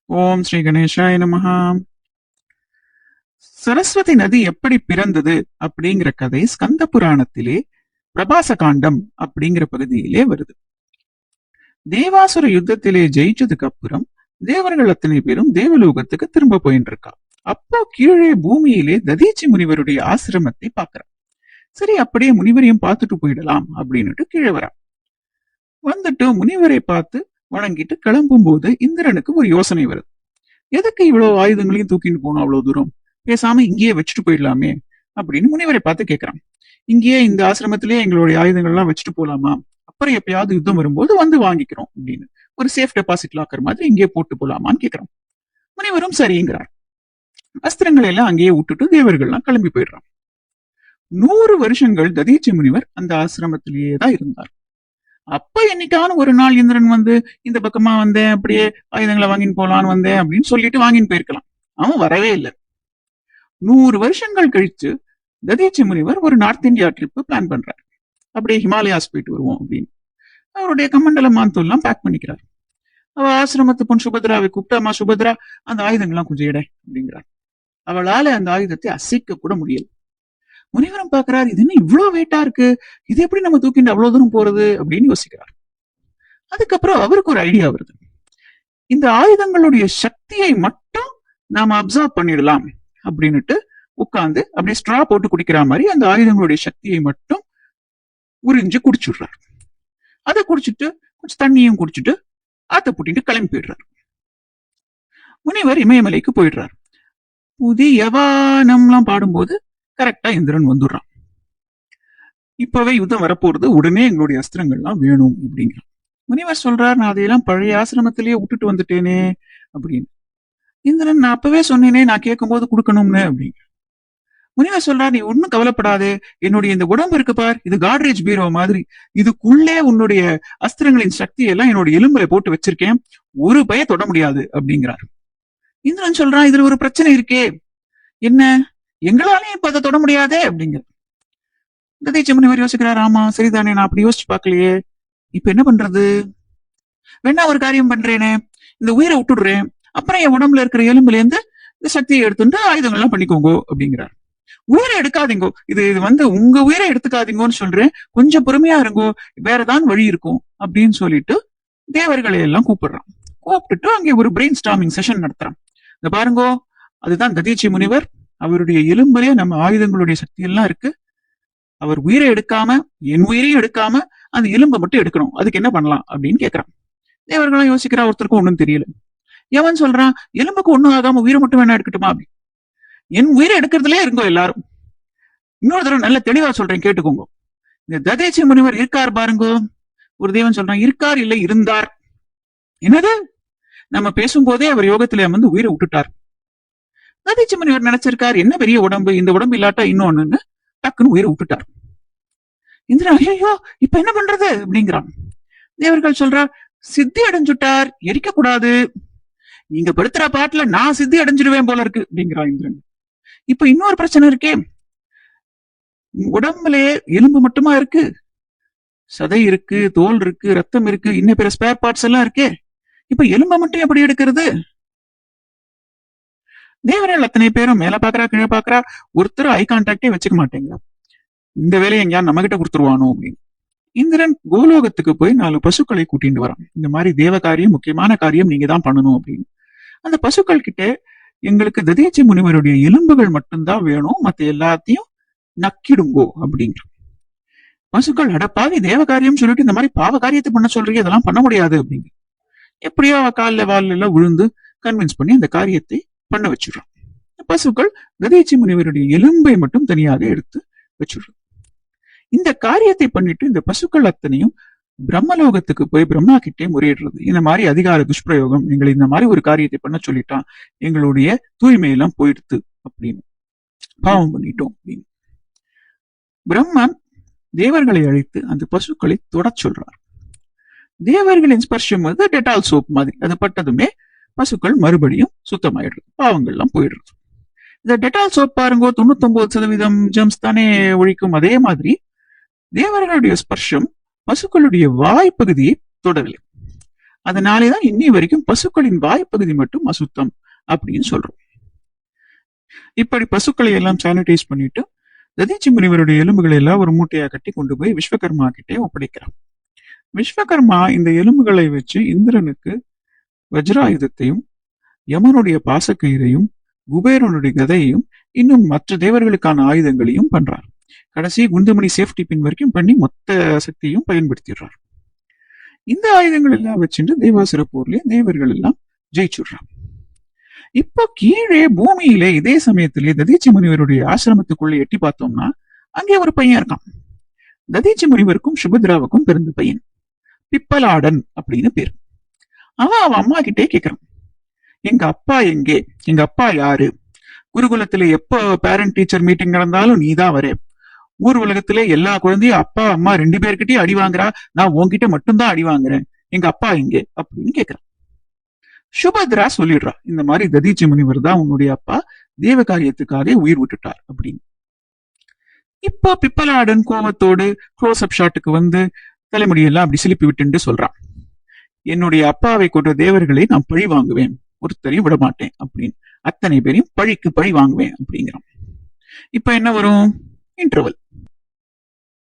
ஓம் ஸ்ரீ கணேசாய நமஹா. சரஸ்வதி நதி எப்படி பிறந்தது அப்படிங்கிற கதை ஸ்கந்த புராணத்திலே பிரபாச காண்டம் அப்படிங்கிற பகுதியிலே வருது. தேவாசுர யுத்தத்திலே ஜெயிச்சதுக்கு அப்புறம் தேவர்கள் அத்தனை பேரும் தேவலோகத்துக்கு திரும்ப போயிட்டு இருக்கா. அப்போ கீழே பூமியிலே ததீச்சி முனிவருடைய ஆசிரமத்தை பாக்குறா. சரி, அப்படியே முனிவரையும் பார்த்துட்டு போயிடலாம் அப்படின்னுட்டு கீழே வரா. வந்துட்டு முனிவரை பார்த்து வணங்கிட்டு கிளம்பும் போது இந்திரனுக்கு ஒரு யோசனை வருது. எதுக்கு இவ்வளவு ஆயுதங்களையும் தூக்கிட்டு போகணும் அவ்வளவு தூரம், பேசாம இங்கேயே வச்சுட்டு போயிடலாமே அப்படின்னு முனிவரை பார்த்து கேட்கிறான். இங்கேயே இந்த ஆசிரமத்திலேயே எங்களுடைய ஆயுதங்கள்லாம் வச்சுட்டு போலாமா, அப்புறம் எப்பயாவது யுத்தம் வரும்போது வந்து வாங்கிக்கிறோம் அப்படின்னு ஒரு சேஃப் டெபாசிட் லாக்கர் மாதிரி இங்கேயே போட்டு போலாமான்னு கேட்கிறான். முனிவரும் சரிங்கிறார். அஸ்திரங்களை எல்லாம் அங்கேயே விட்டுட்டு தேவர்கள்லாம் கிளம்பி போயிடுறான். 100 வருஷங்கள் ததீச்சி முனிவர் அந்த ஆசிரமத்திலேயே தான் இருந்தார். அப்ப என்னைக்கான ஒரு நாள் இந்திரன் வந்து இந்த பக்கமா வந்தேன், அப்படியே ஆயுதங்களை வாங்கின்னு போலான்னு வந்தேன் அப்படின்னு சொல்லிட்டு வாங்கின்னு போயிருக்கலாம். அவன் வரவே இல்லை. 100 வருஷங்கள் கழிச்சு ததீச்சி முனிவர் ஒரு நார்த் இந்தியா ட்ரிப் பிளான் பண்றார். அப்படியே ஹிமாலயாஸ் போயிட்டு வருவோம் அப்படின்னு அவருடைய கமண்டல மாந்தோல்லாம் பேக் பண்ணிக்கிறார். அவ ஆசிரமத்து பொன் சுபத்ராவை கூப்பிட்டாமா, சுபத்ரா அந்த ஆயுதங்கள்லாம் கொஞ்சம் எடை அப்படிங்கிறார். அவளால அந்த ஆயுதத்தை அசைக்க கூட முடியல. முனிவரம் பாக்குறாரு, இது என்ன இவ்வளவு வெயிட்டா இருக்கு, இது எப்படி நம்ம தூக்கிட்டு அவ்வளவு தூரம் போறது அப்படின்னு யோசிக்கிறார். அதுக்கப்புறம் அவருக்கு ஒரு ஐடியா வருது. இந்த ஆயுதங்களுடைய சக்தியை மட்டும் நாம அப்சர்வ் பண்ணிடலாம் அப்படின்னுட்டு உட்கார்ந்து அப்படியே ஸ்ட்ரா போட்டு குடிக்கிற மாதிரி அந்த ஆயுதங்களுடைய சக்தியை மட்டும் உறிஞ்சு குடிச்சுடுறாரு. அதை குடிச்சிட்டு கொஞ்சம் தண்ணியும் குடிச்சிட்டு ஆத்த பூட்டிட்டு கிளம்பி போயிடுறாரு. முனிவர் இமயமலைக்கு போயிடுறாரு. புதிய வானம்லாம் பாடும்போது கரெக்டா இந்திரன் வந்துடுறான். இப்பவே யுத்தம் வரப்போறது, உடனே எங்களுடைய அஸ்திரங்கள்லாம் வேணும் அப்படிங்கிறான். முனிவர் சொல்றார், நான் அதையெல்லாம் பழைய ஆசிரமத்திலேயே விட்டுட்டு வந்துட்டேனே அப்படின்னு. இந்திரன், நான் அப்பவே சொன்னேனே நான் கேட்கும் போது கொடுக்கணும்னு அப்படின்னு. முனிவர் சொல்றார், நீ ஒன்னும் கவலைப்படாதே, என்னுடைய இந்த உடம்பு இருக்கு பார், இது காட்ரேஜ் பீரோ மாதிரி, இதுக்குள்ளே உன்னுடைய அஸ்திரங்களின் சக்தியெல்லாம் என்னுடைய எலும்புல போட்டு வச்சிருக்கேன், ஒரு பய தொட முடியாது அப்படிங்கிறார். இந்திரன் சொல்றான், இதுல ஒரு பிரச்சனை இருக்கே, என்ன, எங்களாலையும் இப்ப அதை தொட முடியாதே அப்படிங்கிற. ததீச்சி முனிவர் யோசிக்கிறார், ஆமா சரிதானே, நான் அப்படி யோசிச்சு பார்க்கலையே, இப்ப என்ன பண்றது, வேணா ஒரு காரியம் பண்றேனே, இந்த உயிரை விட்டுடுறேன், அப்புறம் என் உடம்புல இருக்கிற எலும்புல இருந்து இந்த சக்தியை எடுத்துட்டு ஆயுதங்கள்லாம் பண்ணிக்கோங்க அப்படிங்கிறார். உயிரை எடுக்காதீங்கோ, இது வந்து உங்க உயிரை எடுத்துக்காதீங்கன்னு சொல்றேன், கொஞ்சம் பொறுமையா இருங்கோ, வேறதான் வழி இருக்கும் அப்படின்னு சொல்லிட்டு தேவர்களை எல்லாம் கூப்பிடுறான். கூப்பிட்டுட்டு அங்கே ஒரு பிரெயின் ஸ்டார்மிங் செஷன் நடத்துறான். இந்த பாருங்கோ, அதுதான் ததீச்சி முனிவர், அவருடைய எலும்புலயே நம்ம ஆயுதங்களுடைய சக்தி எல்லாம் இருக்கு, அவர் உயிரை எடுக்காம என் உயிரையும் எடுக்காம அந்த எலும்பை மட்டும் எடுக்கணும், அதுக்கு என்ன பண்ணலாம் அப்படின்னு கேட்கிறான். தேவர்களும் யோசிக்கிறா, ஒருத்தருக்கும் ஒண்ணும் தெரியல. எவன் சொல்றான், எலும்புக்கு ஒண்ணும் ஆகாம உயிரை மட்டும் வேணா எடுக்கட்டுமா அப்படி, என் உயிரை எடுக்கிறதுலே இருங்கோ எல்லாரும். இன்னொரு தடவை நல்ல தெளிவா சொல்றேன் கேட்டுக்கோங்க. இந்த ததீச்சி முனிவர் இருக்கார் பாருங்கோ. ஒரு தேவன் சொல்றான், இருக்கார் இல்லை இருந்தார். என்னது, நம்ம பேசும்போதே அவர் யோகத்திலே வந்து உயிரை விட்டுட்டார். ததீச்சி முனிவர் நினைச்சிருக்கார், என்ன பெரிய உடம்பு, இந்த உடம்பு இல்லாட்டா இன்னொன்னு, டக்குன்னு உயிரை விட்டுட்டார். இந்திரன், ஐயோ இப்ப என்ன பண்றது அப்படிங்கிறான். தேவர்கள் சொல்றார், சித்தி அடைஞ்சுட்டார், எரிக்க கூடாது, நீங்க படுத்துற பாட்டுல நான் சித்தி அடைஞ்சிடுவேன் போல இருக்கு அப்படிங்கிறான் இந்திரன். இப்ப இன்னொரு பிரச்சனை இருக்கே, உடம்புலே எலும்பு மட்டுமா இருக்கு, சதை இருக்கு, தோல் இருக்கு, ரத்தம் இருக்கு, இன்னும் பிற ஸ்பேர் பார்ட்ஸ் எல்லாம் இருக்கே, இப்ப எலும்பை மட்டும் எப்படி எடுக்கிறது. தேவர்கள் அத்தனை பேரும் மேல பாக்குறா கீழே பாக்குறா, ஒருத்தர் ஐ கான்டாக்டே வச்சுக்க மாட்டேங்கிறா, இந்த வேலையை எங்கேயா நம்ம கிட்ட கொடுத்துருவானோ அப்படின்னு. இந்திரன் கோலோகத்துக்கு போய் 4 பசுக்களை கூட்டிட்டு வரான். இந்த மாதிரி தேவ காரியம், முக்கியமான காரியம் நீங்க தான் பண்ணணும் அப்படின்னு. அந்த பசுக்கள் கிட்ட, எங்களுக்கு ததீச்சி முனிவருடைய எலும்புகள் மட்டும்தான் வேணும், மத்த எல்லாத்தையும் நக்கிடுங்கோ அப்படிங்கிற. பசுக்கள், அடப்பாவி தேவ காரியம் சொல்லிட்டு இந்த மாதிரி பாவ காரியத்தை பண்ண சொல்றீங்க, இதெல்லாம் பண்ண முடியாது அப்படிங்க. எப்படியோ அவ காலில் வால் எல்லாம் விழுந்து கன்வின்ஸ் பண்ணி அந்த காரியத்தை பண்ண வச்சிடுறான். பசுக்கள் ததீச்சி முனிவருடைய எலும்பை மட்டும் தனியாக எடுத்து வச்சிடுறோம். இந்த காரியத்தை பண்ணிட்டு இந்த பசுக்கள் அத்தனையும் பிரம்மலோகத்துக்கு போய் பிரம்மா கிட்டே முறையிடுறது, இந்த மாதிரி அதிகார துஷ்பிரயோகம், எங்களை இந்த மாதிரி ஒரு காரியத்தை பண்ண சொல்லிட்டான், எங்களுடைய தூய்மையெல்லாம் போயிடுத்து அப்படின்னு, பாவம் பண்ணிட்டோம் அப்படின்னு. பிரம்மன் தேவர்களை அழைத்து அந்த பசுக்களை தொட சொல்றார். தேவர்களின் ஸ்பர்ஷம் வந்து டெட்டால் சோப் மாதிரி, அது பட்டதுமே பசுக்கள் மறுபடியும் சுத்தமாயிடுறது, பாவங்கள்லாம் போயிடுறது. இந்த டெட்டால் சோப் பாருங்கோ 99% ஜெம்ஸ் தானே ஒழிக்கும். அதே மாதிரி தேவர்களுடைய ஸ்பர்ஷம் பசுக்களுடைய வாய்ப்பகுதியை தொடரலை. அதனாலேதான் இன்னி வரைக்கும் பசுக்களின் வாய்ப்பகுதி மட்டும் அசுத்தம் அப்படின்னு சொல்றோம். இப்படி பசுக்களை எல்லாம் சானிடைஸ் பண்ணிட்டு ததீச்சி முனிவருடைய எலும்புகளை எல்லாம் ஒரு மூட்டையா கட்டி கொண்டு போய் விஸ்வகர்மா கிட்டே ஒப்படைக்கிறான். விஸ்வகர்மா இந்த எலும்புகளை வச்சு இந்திரனுக்கு வஜ்ராயுதத்தையும், யமனுடைய பாசக்கயிறையும், குபேரனுடைய கதையையும், இன்னும் மற்ற தேவர்களுக்கான ஆயுதங்களையும் பண்றார். கடைசி குண்டுமணி சேஃப்டி பின் வரைக்கும் பண்ணி மொத்த சக்தியும் பயன்படுத்திடுறார். இந்த ஆயுதங்கள் எல்லாம் வச்சுட்டு தேவாசுர போர்ல தேவர்கள் எல்லாம் ஜெயிச்சுடுறான். இப்போ கீழே பூமியிலே இதே சமயத்திலே ததீச்சி முனிவருடைய ஆசிரமத்துக்குள்ள எட்டி பார்த்தோம்னா அங்கே ஒரு பையன் இருக்கான். ததீச்சி முனிவருக்கும் சுபத்ராவுக்கும் பிறந்த பையன், பிப்பலாடன் அப்படின்னு பேர். அவன் அம்மா கிட்டே கேட்கிறான், எங்க அப்பா எங்கே, எங்க அப்பா யாரு, குருகுலத்துல எப்ப பேரண்ட் டீச்சர் மீட்டிங் நடந்தாலும் நீதான் வர, ஊர் உலகத்துல எல்லா குழந்தையும் அப்பா அம்மா 2 பேர்கிட்டயும் அடி வாங்குறா, நான் உன்கிட்ட மட்டும்தான் அடி வாங்குறேன், எங்க அப்பா எங்கே அப்படின்னு கேட்கிறான். சுபத்ரா சொல்லிடுறா, இந்த மாதிரி ததீச்சி முனிவர் தான் உன்னுடைய அப்பா, தேவ காரியத்துக்காக உயிர் விட்டுட்டார் அப்படின்னு. இப்போ பிப்பலாடன் கோவத்தோடு க்ளோஸ் அப் ஷாட்டுக்கு வந்து தலைமுடியெல்லாம் அப்படி சிலிப்பி விட்டுன்னு சொல்றான், என்னுடைய அப்பாவை கொண்ட தேவர்களை நான் பழி வாங்குவேன், ஒருத்தரையும் விட மாட்டேன் அப்படின்னு, அத்தனை பேரையும் பழிக்கு பழி வாங்குவேன் அப்படிங்கிறான். இப்ப என்ன வரும், இன்டர்வல்.